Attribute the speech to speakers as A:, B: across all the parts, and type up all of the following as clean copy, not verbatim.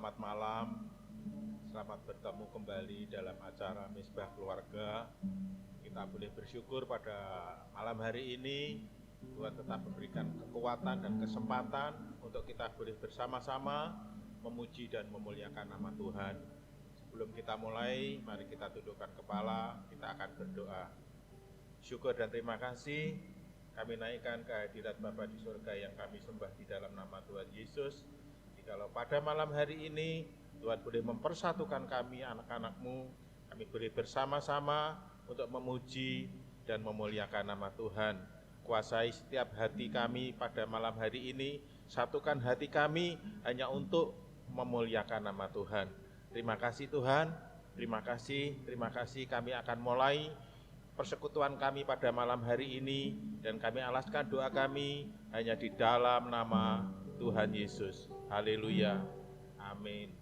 A: Selamat malam, selamat bertemu kembali dalam acara Misbah Keluarga. Kita boleh bersyukur pada malam hari ini, Tuhan tetap memberikan kekuatan dan kesempatan untuk kita boleh bersama-sama memuji dan memuliakan nama Tuhan. Sebelum kita mulai, mari kita tundukkan kepala, kita akan berdoa. Syukur dan terima kasih kami naikkan kehadirat Bapa di surga yang kami sembah di dalam nama Tuhan Yesus. Jikalau pada malam hari ini Tuhan boleh mempersatukan kami anak-anak-Mu, kami boleh bersama-sama untuk memuji dan memuliakan nama Tuhan. Kuasai setiap hati kami pada malam hari ini, satukan hati kami hanya untuk memuliakan nama Tuhan. Terima kasih Tuhan, terima kasih kami akan mulai persekutuan kami pada malam hari ini, dan kami alaskan doa kami hanya di dalam nama Tuhan Yesus. Haleluya. Amin.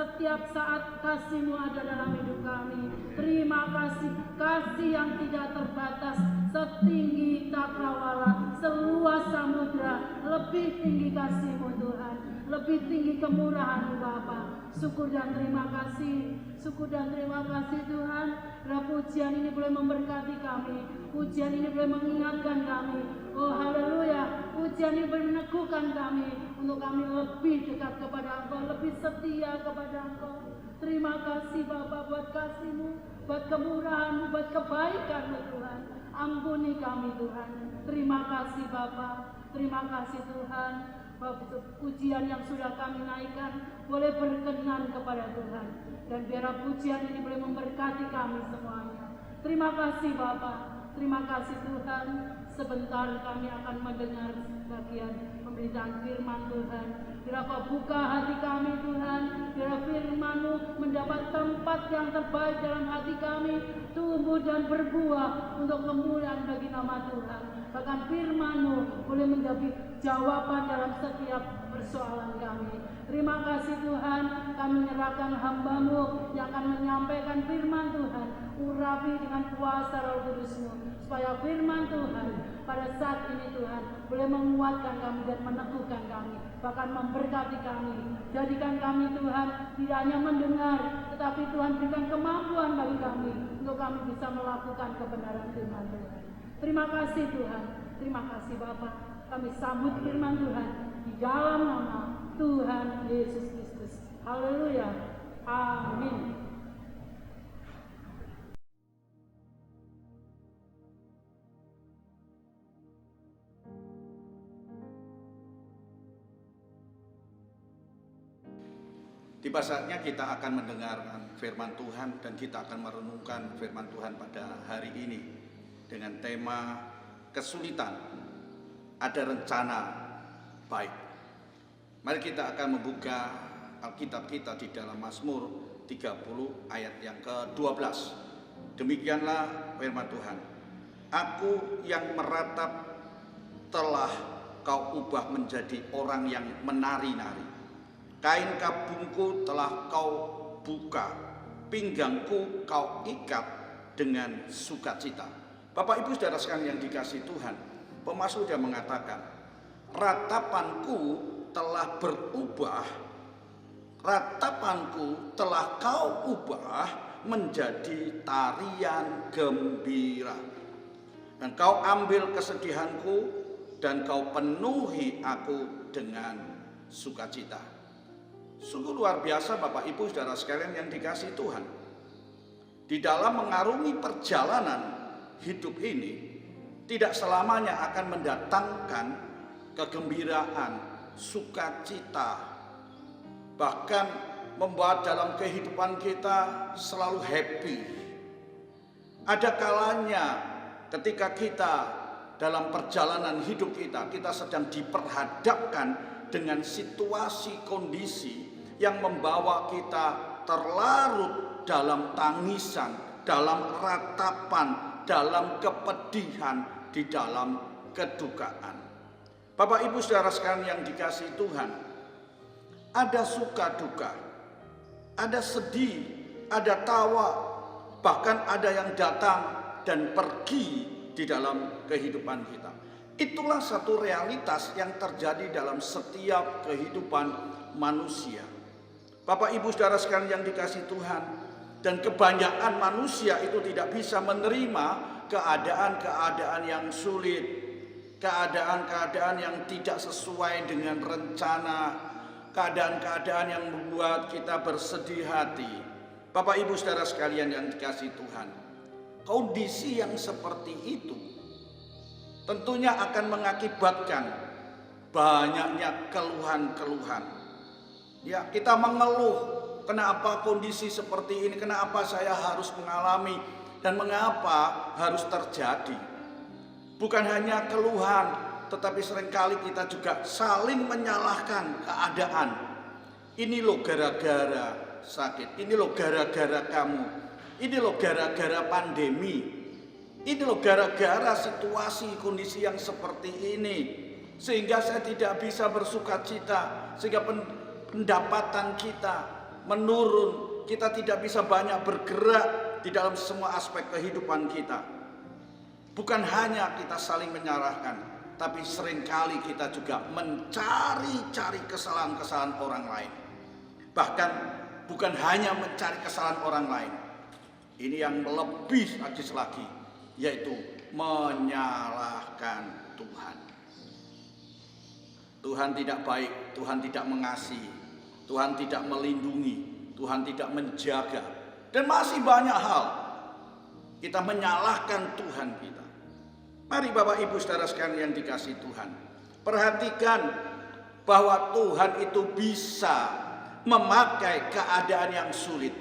B: setiap saat kasih-Mu ada dalam hidup kami. Terima kasih, kasih yang tidak terbatas, setinggi cakrawala, seluas samudra, lebih tinggi kasih-Mu Tuhan, lebih tinggi kemurahan-Mu Bapa. Syukur dan terima kasih, syukur dan terima kasih Tuhan. Bila pujian ini boleh memberkati kami, pujian ini boleh mengingatkan kami. Oh haleluya, pujian ini boleh meneguhkan kami untuk kami lebih dekat kepada Engkau, lebih setia kepada Engkau. Terima kasih Bapa buat kasih-Mu, buat kemurahan-Mu, buat kebaikan-Mu Tuhan. Ampuni kami Tuhan. Terima kasih Bapa, terima kasih Tuhan. Pujian yang sudah kami naikkan boleh berkenan kepada Tuhan, dan biar pujian ini boleh memberkati kami semuanya. Terima kasih Bapa, terima kasih Tuhan. Sebentar kami akan mendengar bagian pemberitaan firman Tuhan. Biar Kau buka hati kami Tuhan, biar firman-Mu mendapat tempat yang terbaik dalam hati kami, tumbuh dan berbuah untuk kemuliaan bagi nama Tuhan. Bahkan firman-Mu boleh menjadi jawaban dalam setiap persoalan kami. Terima kasih Tuhan, kami menyerahkan hamba-Mu yang akan menyampaikan firman Tuhan. Urapi dengan kuasa Roh Kudus-Mu, supaya firman Tuhan pada saat ini Tuhan boleh menguatkan kami dan meneguhkan kami, bahkan memberkati kami. Jadikan kami Tuhan tidak hanya mendengar, tetapi Tuhan berikan kemampuan bagi kami untuk kami bisa melakukan kebenaran firman Tuhan. Terima kasih Tuhan, terima kasih Bapa. Kami sambut firman Tuhan di dalam nama Tuhan Yesus Kristus. Haleluya. Amin.
C: Tiba saatnya kita akan mendengarkan firman Tuhan, dan kita akan merenungkan firman Tuhan pada hari ini dengan tema kesulitan, ada rencana baik. Mari kita akan membuka Alkitab kita di dalam Mazmur 30 ayat yang ke-12. Demikianlah firman Tuhan. Aku yang meratap telah Kau ubah menjadi orang yang menari-nari. Kain kabungku telah Kau buka, pinggangku Kau ikat dengan sukacita. Bapak Ibu Saudara sekalian yang dikasihi Tuhan, pemasmur sudah mengatakan, ratapanku telah berubah, ratapanku telah Kau ubah menjadi tarian gembira. Dan Kau ambil kesedihanku, dan Kau penuhi aku dengan sukacita. Sungguh luar biasa Bapak Ibu Saudara sekalian yang dikasihi Tuhan. Di dalam mengarungi perjalanan hidup ini, tidak selamanya akan mendatangkan kegembiraan, sukacita, bahkan membuat dalam kehidupan kita selalu happy. Ada kalanya ketika kita dalam perjalanan hidup kita sedang diperhadapkan dengan situasi kondisi yang membawa kita terlarut dalam tangisan, dalam ratapan, dalam kepedihan, di dalam kedukaan. Bapak Ibu Saudara sekalian yang dikasihi Tuhan, ada suka duka, ada sedih, ada tawa, bahkan ada yang datang dan pergi di dalam kehidupan kita. Itulah satu realitas yang terjadi dalam setiap kehidupan manusia. Bapak Ibu Saudara sekalian yang dikasihi Tuhan, dan kebanyakan manusia itu tidak bisa menerima keadaan-keadaan yang sulit, keadaan-keadaan yang tidak sesuai dengan rencana, keadaan-keadaan yang membuat kita bersedih hati. Bapak Ibu Saudara sekalian yang dikasihi Tuhan, kondisi yang seperti itu tentunya akan mengakibatkan banyaknya keluhan-keluhan. Ya, kita mengeluh, kenapa kondisi seperti ini, kenapa saya harus mengalami, dan mengapa harus terjadi. Bukan hanya keluhan, tetapi seringkali kita juga saling menyalahkan keadaan. Ini loh gara-gara sakit, ini loh gara-gara kamu, ini loh gara-gara pandemi, ini loh gara-gara situasi kondisi yang seperti ini, sehingga saya tidak bisa bersukacita, sehingga pendapatan kita menurun, kita tidak bisa banyak bergerak di dalam semua aspek kehidupan kita. Bukan hanya kita saling menyalahkan, tapi seringkali kita juga mencari-cari kesalahan-kesalahan orang lain. Bahkan bukan hanya mencari kesalahan orang lain. Ini yang lebih lagi, yaitu menyalahkan Tuhan. Tuhan tidak baik, Tuhan tidak mengasihi, Tuhan tidak melindungi, Tuhan tidak menjaga. Dan masih banyak hal kita menyalahkan Tuhan kita. Mari Bapak Ibu Saudara sekalian yang dikasihi Tuhan, perhatikan bahwa Tuhan itu bisa memakai keadaan yang sulit,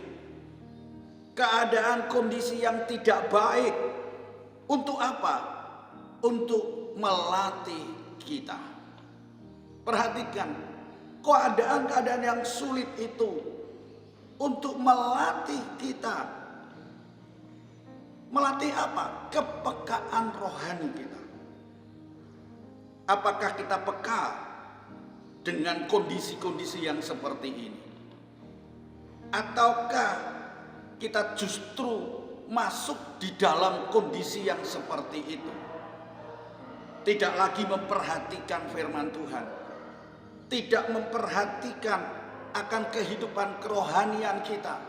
C: keadaan kondisi yang tidak baik. Untuk apa? Untuk melatih kita. Perhatikan, keadaan-keadaan yang sulit itu untuk melatih kita. Melatih apa? Kepekaan rohani kita. Apakah kita peka dengan kondisi-kondisi yang seperti ini? Ataukah kita justru masuk di dalam kondisi yang seperti itu? Tidak lagi memperhatikan firman Tuhan, tidak memperhatikan akan kehidupan kerohanian kita.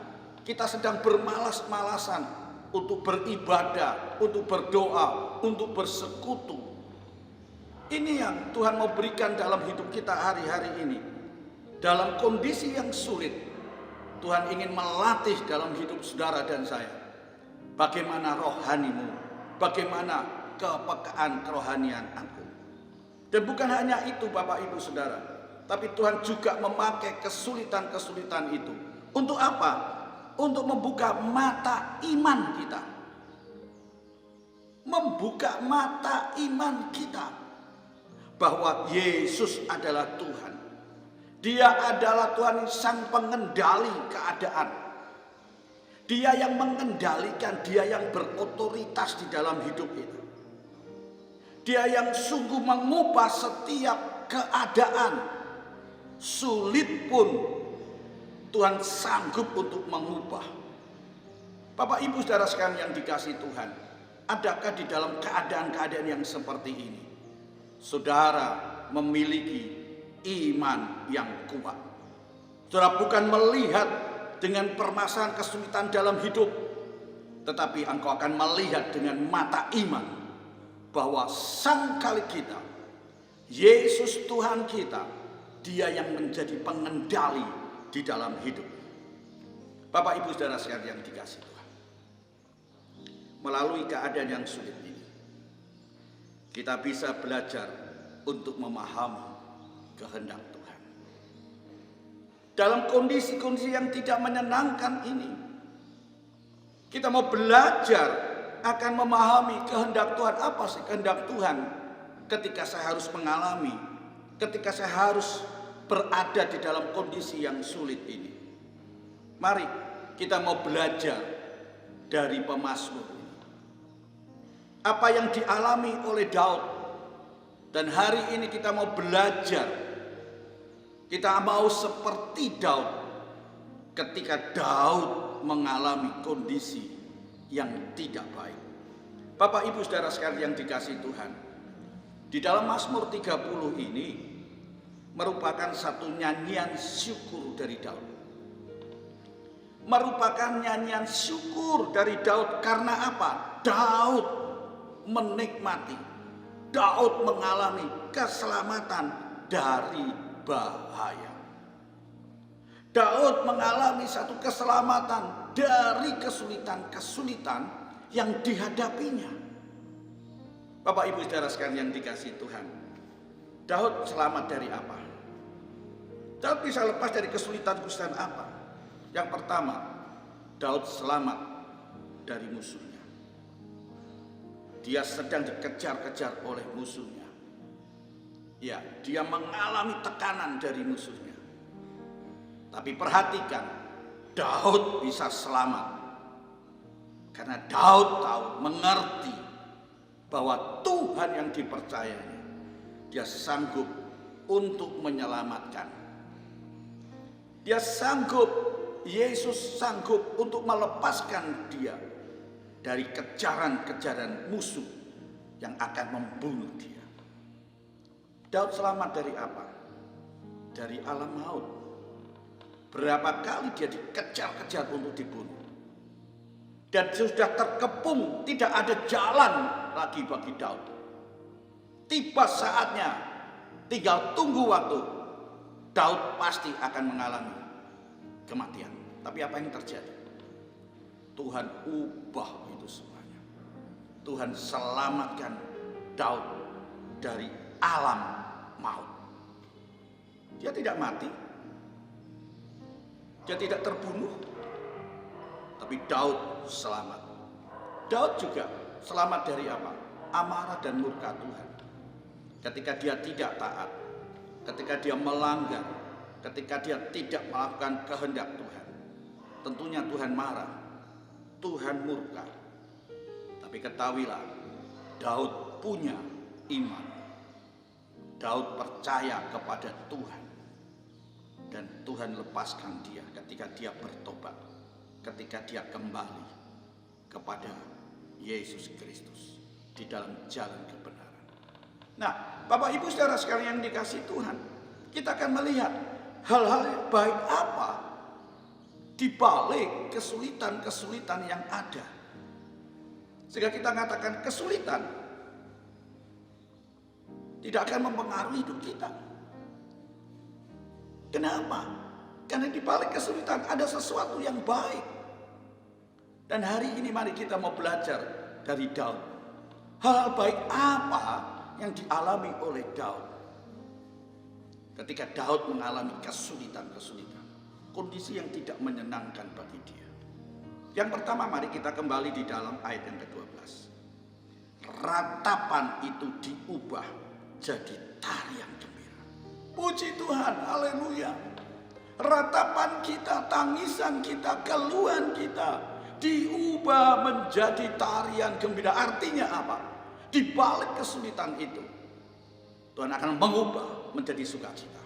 C: Kita sedang bermalas-malasan untuk beribadah, untuk berdoa, untuk bersekutu. Ini yang Tuhan mau berikan dalam hidup kita hari-hari ini. Dalam kondisi yang sulit, Tuhan ingin melatih dalam hidup saudara dan saya. Bagaimana rohanimu, bagaimana kepekaan kerohanian aku. Dan bukan hanya itu Bapak Ibu Saudara, tapi Tuhan juga memakai kesulitan-kesulitan itu. Untuk apa? Untuk membuka mata iman kita. Membuka mata iman kita bahwa Yesus adalah Tuhan. Dia adalah Tuhan sang pengendali keadaan. Dia yang mengendalikan, dia yang berotoritas di dalam hidup itu. Dia yang sungguh mengubah setiap keadaan. Sulit pun Tuhan sanggup untuk mengubah. Bapak Ibu Saudara sekalian yang dikasihi Tuhan, adakah di dalam keadaan-keadaan yang seperti ini saudara memiliki iman yang kuat? Saudara bukan melihat dengan permasalahan kesulitan dalam hidup, tetapi engkau akan melihat dengan mata iman bahwa sang kali kita, Yesus Tuhan kita, dia yang menjadi pengendali di dalam hidup. Bapak Ibu Saudara sekalian yang dikasihi Tuhan, melalui keadaan yang sulit ini, kita bisa belajar untuk memahami kehendak Tuhan. Dalam kondisi-kondisi yang tidak menyenangkan ini, kita mau belajar akan memahami kehendak Tuhan. Apa sih kehendak Tuhan ketika saya harus mengalami, ketika saya harus berada di dalam kondisi yang sulit ini? Mari kita mau belajar dari pemazmur ini. Apa yang dialami oleh Daud. Dan hari ini kita mau belajar. Kita mau seperti Daud. Ketika Daud mengalami kondisi yang tidak baik. Bapak Ibu Saudara sekalian yang dikasihi Tuhan, di dalam Mazmur 30 ini merupakan satu nyanyian syukur dari Daud. Merupakan nyanyian syukur dari Daud karena apa? Daud menikmati, Daud mengalami keselamatan dari bahaya. Daud mengalami satu keselamatan dari kesulitan-kesulitan yang dihadapinya. Bapak Ibu Saudara sekalian yang dikasihi Tuhan, Daud selamat dari apa? Daud bisa lepas dari kesulitan-kesulitan apa? Yang pertama, Daud selamat dari musuhnya. Dia sedang dikejar-kejar oleh musuhnya. Ya, dia mengalami tekanan dari musuhnya. Tapi perhatikan, Daud bisa selamat karena Daud tahu, mengerti bahwa Tuhan yang dipercayanya, dia sanggup untuk menyelamatkan. Dia sanggup Yesus sanggup untuk melepaskan dia dari kejaran-kejaran musuh yang akan membunuh dia. Daud selamat dari apa? Dari alam maut. Berapa kali dia dikejar-kejar untuk dibunuh. Dan sudah terkepung, tidak ada jalan lagi bagi Daud. Tiba saatnya, tinggal tunggu waktu, Daud pasti akan mengalami kematian. Tapi apa yang terjadi? Tuhan ubah itu semuanya. Tuhan selamatkan Daud dari alam maut. Dia tidak mati. Dia tidak terbunuh. Tapi Daud selamat. Daud juga selamat dari apa? Amarah dan murka Tuhan. Ketika dia tidak taat, ketika dia melanggar, ketika dia tidak melakukan kehendak Tuhan, tentunya Tuhan marah, Tuhan murka. Tapi ketahuilah, Daud punya iman. Daud percaya kepada Tuhan. Dan Tuhan lepaskan dia ketika dia bertobat, ketika dia kembali kepada Yesus Kristus di dalam jalan kebenaran. Nah, Bapak Ibu Saudara sekalian yang dikasihi Tuhan, kita akan melihat hal-hal baik apa di balik kesulitan-kesulitan yang ada. Sehingga kita katakan kesulitan tidak akan mempengaruhi hidup kita. Kenapa? Karena di balik kesulitan ada sesuatu yang baik. Dan hari ini mari kita mau belajar dari Daud. Hal baik apa yang dialami oleh Daud ketika Daud mengalami kesulitan-kesulitan, kondisi yang tidak menyenangkan bagi dia. Yang pertama, mari kita kembali di dalam ayat yang ke-12. Ratapan itu diubah jadi tarian gembira. Puji Tuhan, haleluya. Ratapan kita, tangisan kita, keluhan kita diubah menjadi tarian gembira. Artinya apa? Di balik kesulitan itu, Tuhan akan mengubah menjadi sukacita.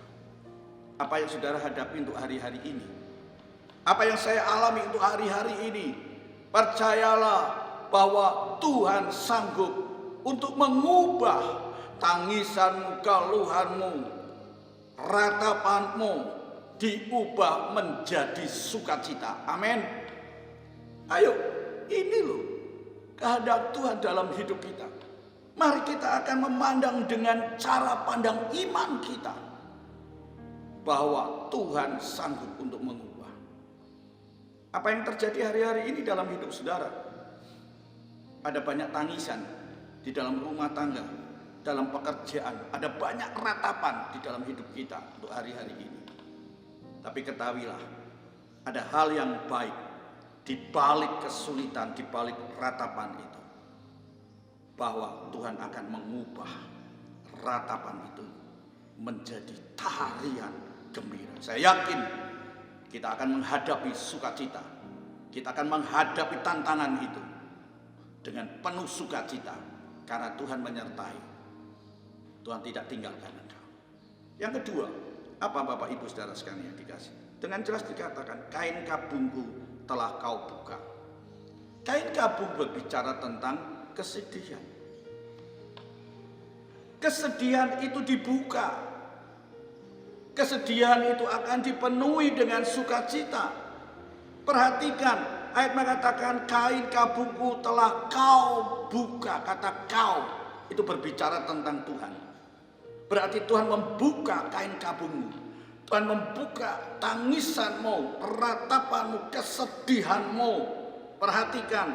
C: Apa yang saudara hadapi untuk hari-hari ini, apa yang saya alami untuk hari-hari ini, percayalah bahwa Tuhan sanggup untuk mengubah tangisanmu, keluhanmu, ratapanmu diubah menjadi sukacita. Amin. Ayo, ini loh kehendak Tuhan dalam hidup kita. Mari kita akan memandang dengan cara pandang iman kita bahwa Tuhan sanggup untuk mengubah. Apa yang terjadi hari-hari ini dalam hidup saudara? Ada banyak tangisan di dalam rumah tangga, dalam pekerjaan, ada banyak ratapan di dalam hidup kita untuk hari-hari ini. Tapi ketahuilah, ada hal yang baik di balik kesulitan, di balik ratapan itu. Bahwa Tuhan akan mengubah ratapan itu menjadi tarian gembira. Saya yakin kita akan menghadapi sukacita. Kita akan menghadapi tantangan itu dengan penuh sukacita. Karena Tuhan menyertai. Tuhan tidak tinggalkan engkau. Yang kedua, apa Bapak Ibu Saudara sekalian yang dikasih? Dengan jelas dikatakan, kain kabungku telah kau buka. Kain kabung berbicara tentang kesedihan. Kesedihan itu dibuka. Kesedihan itu akan dipenuhi dengan sukacita. Perhatikan, ayat mengatakan kain kabungku telah kau buka. Kata kau itu berbicara tentang Tuhan. Berarti Tuhan membuka kain kabungmu. Tuhan membuka tangisanmu, ratapanmu, kesedihanmu. Perhatikan,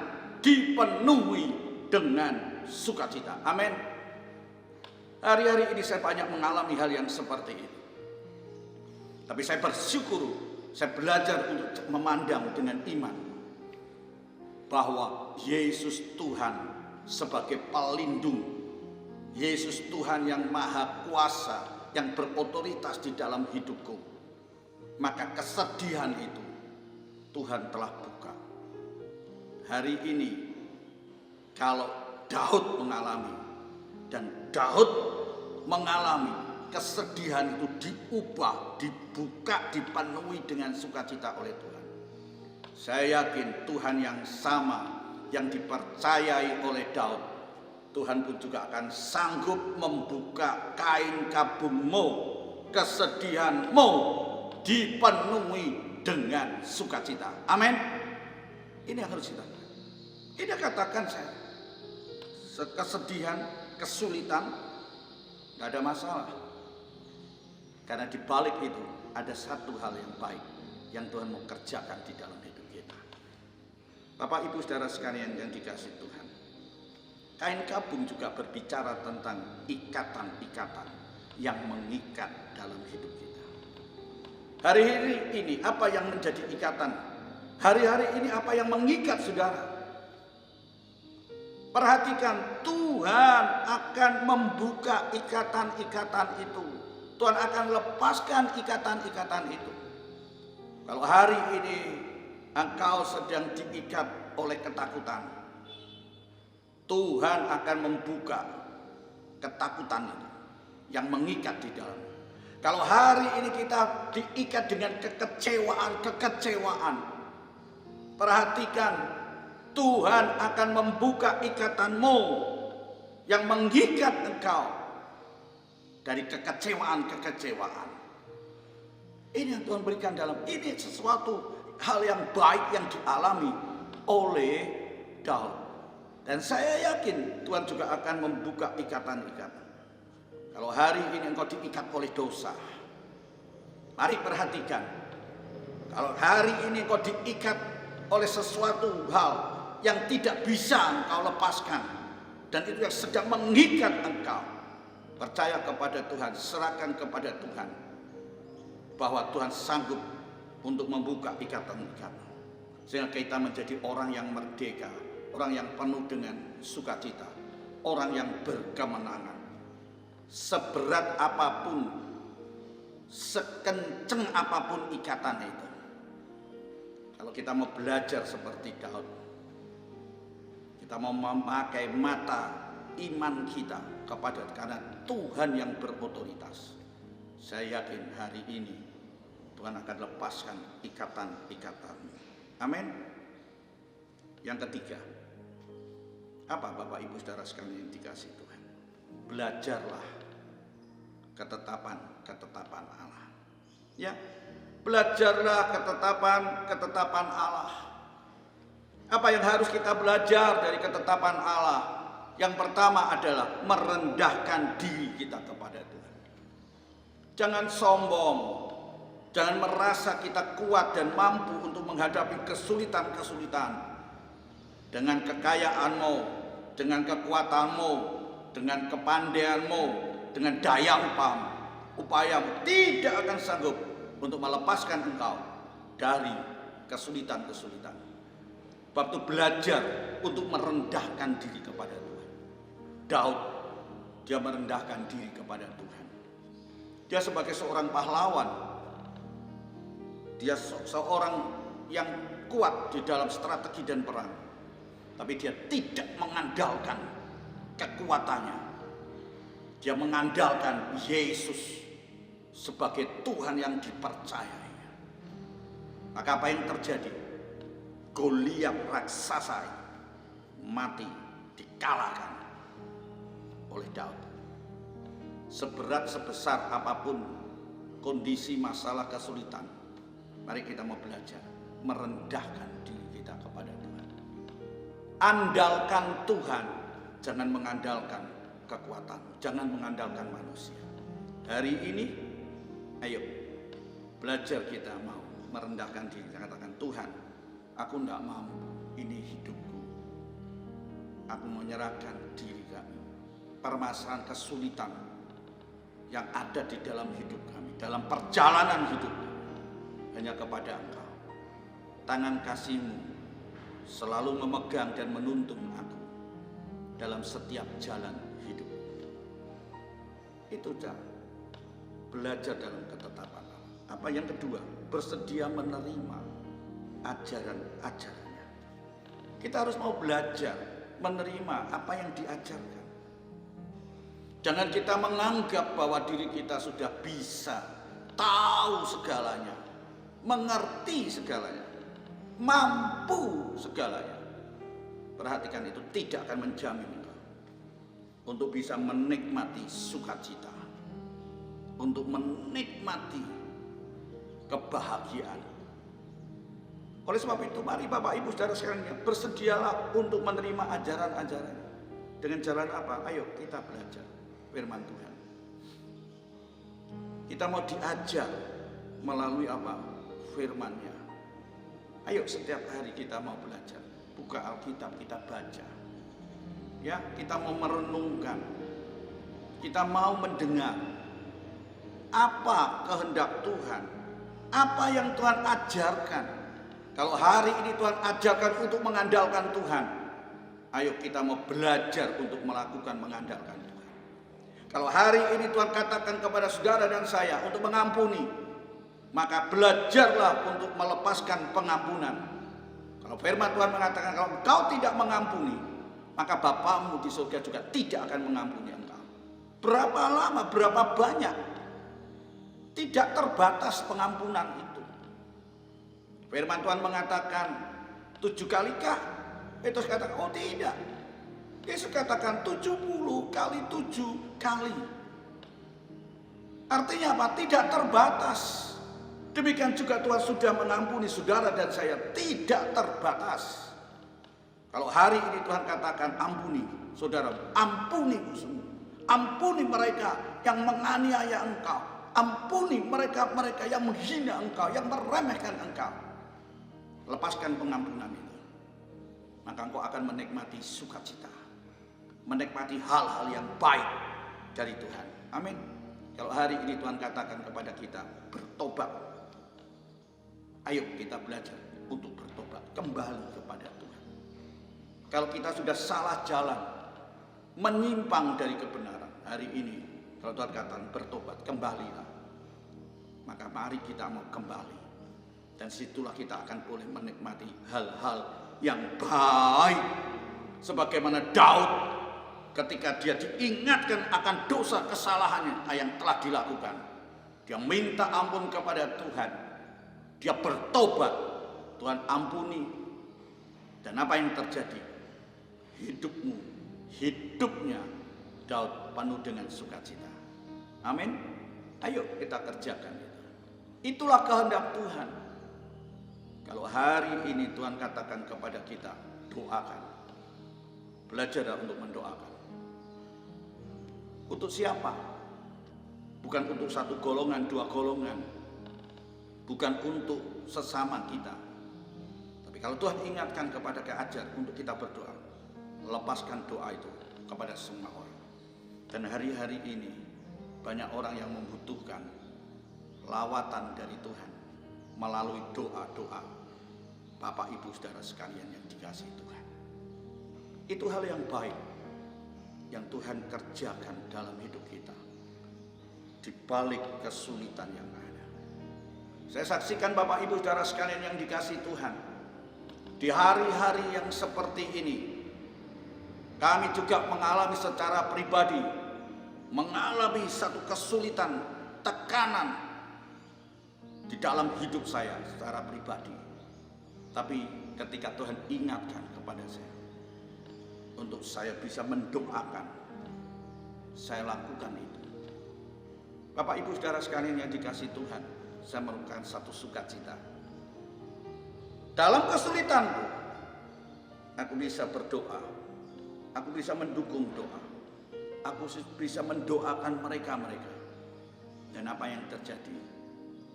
C: dipenuhi dengan sukacita. Amin. Hari-hari ini saya banyak mengalami hal yang seperti itu. Tapi saya bersyukur, saya belajar untuk memandang dengan iman bahwa Yesus Tuhan sebagai pelindung, Yesus Tuhan yang maha kuasa, yang berotoritas di dalam hidupku. Maka kesedihan itu Tuhan telah buka. Hari ini kalau Daud mengalami, dan Daud mengalami kesedihan itu diubah, dibuka, dipenuhi dengan sukacita oleh Tuhan. Saya yakin Tuhan yang sama yang dipercayai oleh Daud, Tuhan pun juga akan sanggup membuka kain kabungmu, kesedihanmu dipenuhi dengan sukacita. Amin. Ini yang harus kita lakukan. Ini katakan saya, kesedihan, kesulitan, tidak ada masalah. Karena di balik itu ada satu hal yang baik yang Tuhan mau kerjakan di dalam hidup kita. Bapak Ibu saudara sekalian yang dikasih Tuhan, kain kabung juga berbicara tentang ikatan-ikatan yang mengikat dalam hidup kita. Hari-hari ini apa yang menjadi ikatan? Hari-hari ini apa yang mengikat saudara? Perhatikan, Tuhan akan membuka ikatan-ikatan itu. Tuhan akan lepaskan ikatan-ikatan itu. Kalau hari ini engkau sedang diikat oleh ketakutan, Tuhan akan membuka ketakutan itu yang mengikat di dalam. Kalau hari ini kita diikat dengan kekecewaan, perhatikan, Tuhan akan membuka ikatanmu yang mengikat engkau dari kekecewaan. Ini yang Tuhan berikan dalam, ini sesuatu hal yang baik yang dialami oleh Daud. Dan saya yakin Tuhan juga akan membuka ikatan-ikatan. Kalau hari ini engkau diikat oleh dosa, mari perhatikan. Kalau hari ini engkau diikat oleh sesuatu hal yang tidak bisa engkau lepaskan, dan itu yang sedang mengikat engkau, percaya kepada Tuhan, serahkan kepada Tuhan, bahwa Tuhan sanggup untuk membuka ikatan-ikatan, sehingga kita menjadi orang yang merdeka, orang yang penuh dengan sukacita, orang yang berkemenangan. Seberat apapun, sekenceng apapun ikatan itu, kalau kita mau belajar seperti Daud, kita mau memakai mata iman kita kepada, karena Tuhan yang berotoritas, saya yakin hari ini Tuhan akan lepaskan ikatan-ikatan. Amin. Yang ketiga, apa Bapak Ibu saudara sekalian yang dikasih Tuhan? Belajarlah ketetapan Allah. Ya, belajarlah ketetapan Allah. Apa yang harus kita belajar dari ketetapan Allah? Yang pertama adalah merendahkan diri kita kepada Tuhan. Jangan sombong, jangan merasa kita kuat dan mampu untuk menghadapi kesulitan-kesulitan. Dengan kekayaanmu, dengan kekuatanmu, dengan kepandaianmu, dengan daya upayamu tidak akan sanggup untuk melepaskan engkau dari kesulitan-kesulitan. Sebab itu belajar untuk merendahkan diri kepada Tuhan. Daud, dia merendahkan diri kepada Tuhan. Dia sebagai seorang pahlawan, dia seorang yang kuat di dalam strategi dan perang, tapi dia tidak mengandalkan kekuatannya. Dia mengandalkan Yesus sebagai Tuhan yang dipercayai. Maka apa yang terjadi? Goliat raksasa mati, dikalahkan oleh Daud. Seberat sebesar apapun kondisi masalah kesulitan, mari kita mau belajar merendahkan diri kita kepada Tuhan. Andalkan Tuhan, jangan mengandalkan kekuatan, jangan mengandalkan manusia. Hari ini, ayo belajar kita mau merendahkan diri. Katakan, Tuhan, aku tidak mampu, ini hidupku. Aku menyerahkan diri kami. Permasalahan kesulitan yang ada di dalam hidup kami, dalam perjalanan hidup kami, hanya kepada Engkau. Tangan kasih-Mu selalu memegang dan menuntun aku dalam setiap jalan hidup. Itu cara belajar dalam ketetapan Allah. Apa yang kedua? Bersedia menerima ajaran-ajarannya. Kita harus mau belajar menerima apa yang diajarkan. Jangan kita menganggap bahwa diri kita sudah bisa tahu segalanya, mengerti segalanya. mampu segalanya. Perhatikan, itu tidak akan menjamin engkau untuk bisa menikmati sukacita, untuk menikmati kebahagiaan. Oleh sebab itu, mari Bapak Ibu Saudara sekalian, bersedialah untuk menerima ajaran-ajaran. Dengan jalan apa? Ayo kita belajar firman Tuhan. Kita mau diajar melalui apa? Firman-Nya. Ayo setiap hari kita mau belajar. Buka Alkitab, kita baca. Ya, kita mau merenungkan. Kita mau mendengar apa kehendak Tuhan. Apa yang Tuhan ajarkan. Kalau hari ini Tuhan ajarkan untuk mengandalkan Tuhan, ayo kita mau belajar untuk melakukan mengandalkan Tuhan. Kalau hari ini Tuhan katakan kepada saudara dan saya untuk mengampuni, maka belajarlah untuk melepaskan pengampunan. Kalau firman Tuhan mengatakan kalau engkau tidak mengampuni, maka Bapamu di surga juga tidak akan mengampuni engkau. Berapa lama, berapa banyak, tidak terbatas pengampunan itu. Firman Tuhan mengatakan 7 kalikah? Petrus katakan, oh tidak. Yesus katakan 70 kali 7 kali. Artinya apa? Tidak terbatas. Demikian juga Tuhan sudah mengampuni saudara dan saya, tidak terbatas. Kalau hari ini Tuhan katakan ampuni saudara, ampuni musuhmu, ampuni mereka yang menganiaya engkau, ampuni mereka-mereka yang menghina engkau, yang meremehkan engkau. Lepaskan pengampunan itu, maka engkau akan menikmati sukacita, menikmati hal-hal yang baik dari Tuhan. Amin. Kalau hari ini Tuhan katakan kepada kita bertobat, ayo kita belajar untuk bertobat, kembali kepada Tuhan. Kalau kita sudah salah jalan, menyimpang dari kebenaran, hari ini kalau Tuhan katakan bertobat, kembalilah, maka mari kita mau kembali. Dan situlah kita akan boleh menikmati hal-hal yang baik. Sebagaimana Daud ketika dia diingatkan akan dosa kesalahannya yang telah dilakukan, dia minta ampun kepada Tuhan, dia bertobat, Tuhan ampuni. Dan apa yang terjadi? Hidupnya Daud penuh dengan sukacita. Amin. Ayo kita kerjakan itu. Itulah kehendak Tuhan. Kalau hari ini Tuhan katakan kepada kita, doakan. Belajarlah untuk mendoakan. Untuk siapa? Bukan untuk satu golongan, dua golongan. Bukan untuk sesama kita. Tapi kalau Tuhan ingatkan kepada keajar untuk kita berdoa, lepaskan doa itu kepada semua orang. Dan hari-hari ini banyak orang yang membutuhkan lawatan dari Tuhan melalui doa-doa Bapak Ibu Saudara sekalian yang dikasihi Tuhan. Itu hal yang baik yang Tuhan kerjakan dalam hidup kita di balik kesulitan yang ada. Saya saksikan Bapak Ibu Saudara sekalian yang dikasihi Tuhan, di hari-hari yang seperti ini kami juga mengalami secara pribadi, mengalami satu kesulitan, tekanan di dalam hidup saya secara pribadi. Tapi ketika Tuhan ingatkan kepada saya untuk saya bisa mendoakan, saya lakukan itu. Bapak Ibu Saudara sekalian yang dikasihi Tuhan, saya menemukan satu sukacita. Dalam kesulitanku, aku bisa berdoa, aku bisa mendukung doa, aku bisa mendoakan mereka-mereka. Dan apa yang terjadi?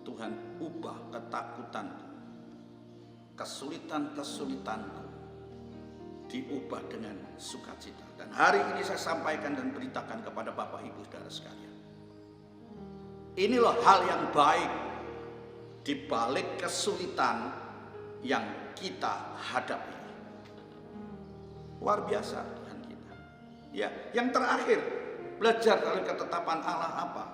C: Tuhan ubah ketakutanku, kesulitan-kesulitanku diubah dengan sukacita. Dan hari ini saya sampaikan dan beritakan kepada Bapak Ibu Saudara sekalian, inilah hal yang baik di balik kesulitan yang kita hadapi. Luar biasa Tuhan kita. Ya, yang terakhir, belajar dari ketetapan Allah apa?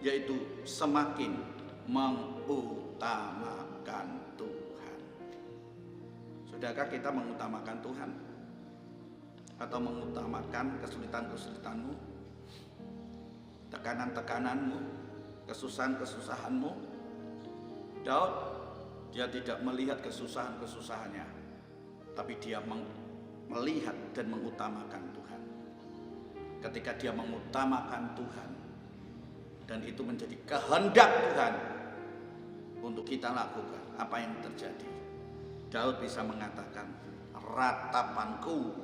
C: Yaitu semakin mengutamakan Tuhan. Sudahkah kita mengutamakan Tuhan? Atau mengutamakan kesulitan-kesulitanmu, tekanan-tekananmu, kesusahan-kesusahanmu? Daud Dia tidak melihat kesusahan-kesusahannya, tapi dia melihat dan mengutamakan Tuhan. Ketika dia mengutamakan Tuhan, dan itu menjadi kehendak Tuhan untuk kita lakukan, apa yang terjadi? Daud bisa mengatakan, ratapanku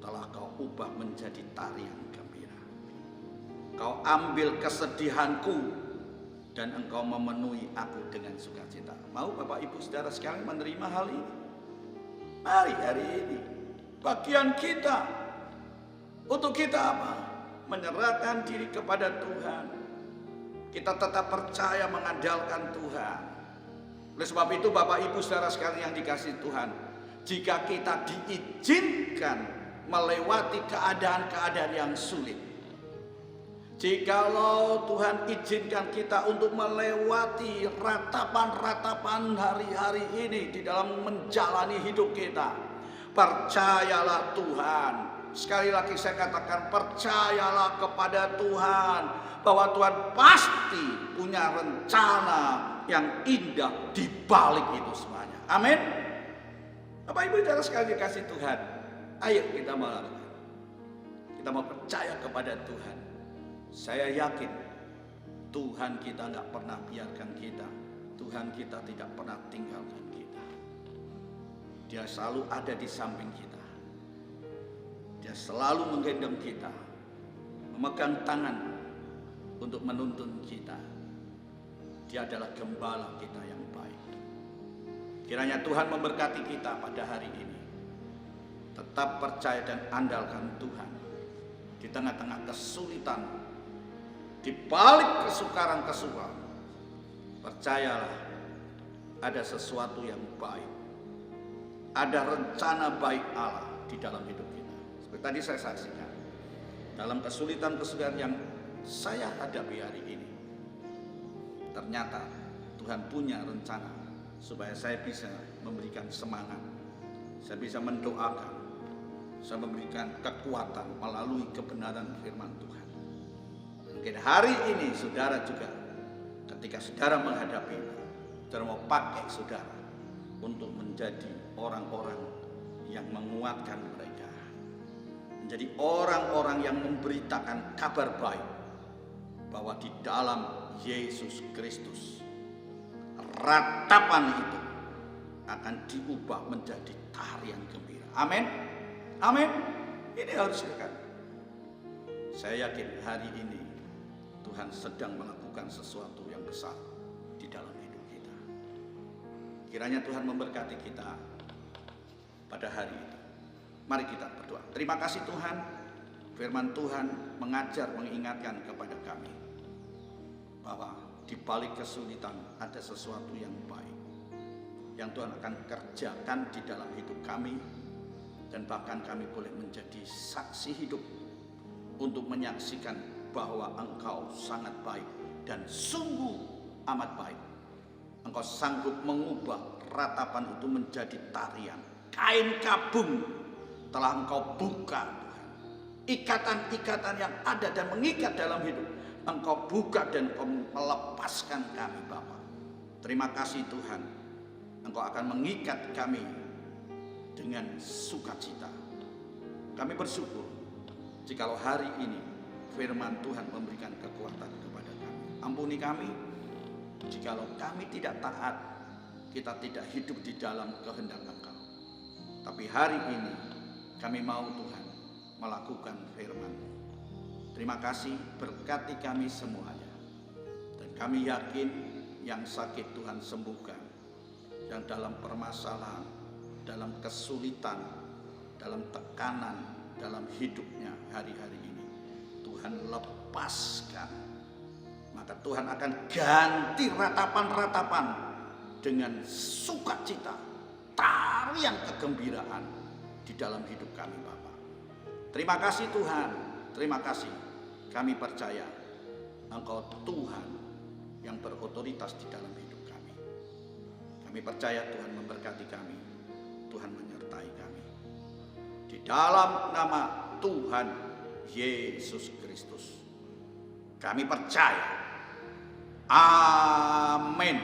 C: telah kau ubah menjadi tarian gembira. Kau ambil kesedihanku dan engkau memenuhi aku dengan sukacita. Mau Bapak Ibu Saudara sekalian menerima hal ini? Mari hari ini bagian kita, untuk kita apa? Menyerahkan diri kepada Tuhan. Kita tetap percaya mengandalkan Tuhan. Oleh sebab itu Bapak Ibu Saudara sekalian yang dikasihi Tuhan, jika kita diizinkan melewati keadaan-keadaan yang sulit, jikalau Tuhan izinkan kita untuk melewati ratapan-ratapan hari-hari ini di dalam menjalani hidup kita, percayalah Tuhan. Sekali lagi saya katakan, percayalah kepada Tuhan, bahwa Tuhan pasti punya rencana yang indah di balik itu semuanya. Amin. Bapak Ibu Saudara sekalian dikasihi Tuhan, ayo kita melakukan. Kita mau percaya kepada Tuhan. Saya yakin Tuhan kita nggak pernah biarkan kita. Tuhan kita tidak pernah tinggalkan kita. Dia selalu ada di samping kita. Dia selalu menggendong kita, memegang tangan untuk menuntun kita. Dia adalah gembala kita yang baik. Kiranya Tuhan memberkati kita pada hari ini. Tetap percaya dan andalkan Tuhan di tengah-tengah kesulitan, di balik kesukaran-kesukaran. Percayalah, ada sesuatu yang baik, ada rencana baik Allah di dalam hidup kita. Seperti tadi saya saksikan, dalam kesulitan-kesulitan yang saya hadapi hari ini, ternyata Tuhan punya rencana supaya saya bisa memberikan semangat, saya bisa mendoakan, saya memberikan kekuatan melalui kebenaran firman Tuhan. Mungkin hari ini saudara juga, ketika saudara menghadapi, saudara mau pakai saudara untuk menjadi orang-orang yang menguatkan mereka, menjadi orang-orang yang memberitakan kabar baik bahwa di dalam Yesus Kristus ratapan itu akan diubah menjadi tarian gembira. Amin. Amin. Ini harus dekat. Saya yakin hari ini Tuhan sedang melakukan sesuatu yang besar di dalam hidup kita. Kiranya Tuhan memberkati kita pada hari ini. Mari kita berdoa. Terima kasih Tuhan, firman Tuhan mengajar, mengingatkan kepada kami bahwa di balik kesulitan ada sesuatu yang baik yang Tuhan akan kerjakan di dalam hidup kami, dan bahkan kami boleh menjadi saksi hidup untuk menyaksikan bahwa Engkau sangat baik dan sungguh amat baik. Engkau sanggup mengubah ratapan itu menjadi tarian. Kain kabung telah Engkau buka, Tuhan. Ikatan-ikatan yang ada dan mengikat dalam hidup, Engkau buka dan Engkau melepaskan kami, Bapa. Terima kasih Tuhan, Engkau akan mengikat kami dengan sukacita. Kami bersyukur jikalau hari ini firman Tuhan memberikan kekuatan kepada kami. Ampuni kami jikalau kami tidak taat, kita tidak hidup di dalam kehendak Engkau. Tapi hari ini kami mau Tuhan melakukan firman-Mu. Terima kasih, berkati kami semuanya. Dan kami yakin yang sakit Tuhan sembuhkan, yang dalam permasalahan, dalam kesulitan, dalam tekanan, dalam hidupnya hari-hari ini, Tuhan lepaskan. Maka Tuhan akan ganti ratapan-ratapan dengan sukacita, tarian kegembiraan di dalam hidup kami, Bapa. Terima kasih Tuhan, terima kasih. Kami percaya Engkau Tuhan yang berotoritas di dalam hidup kami. Kami percaya Tuhan memberkati kami, Tuhan menyertai kami. Di dalam nama Tuhan Yesus Kristus kami percaya. Amin.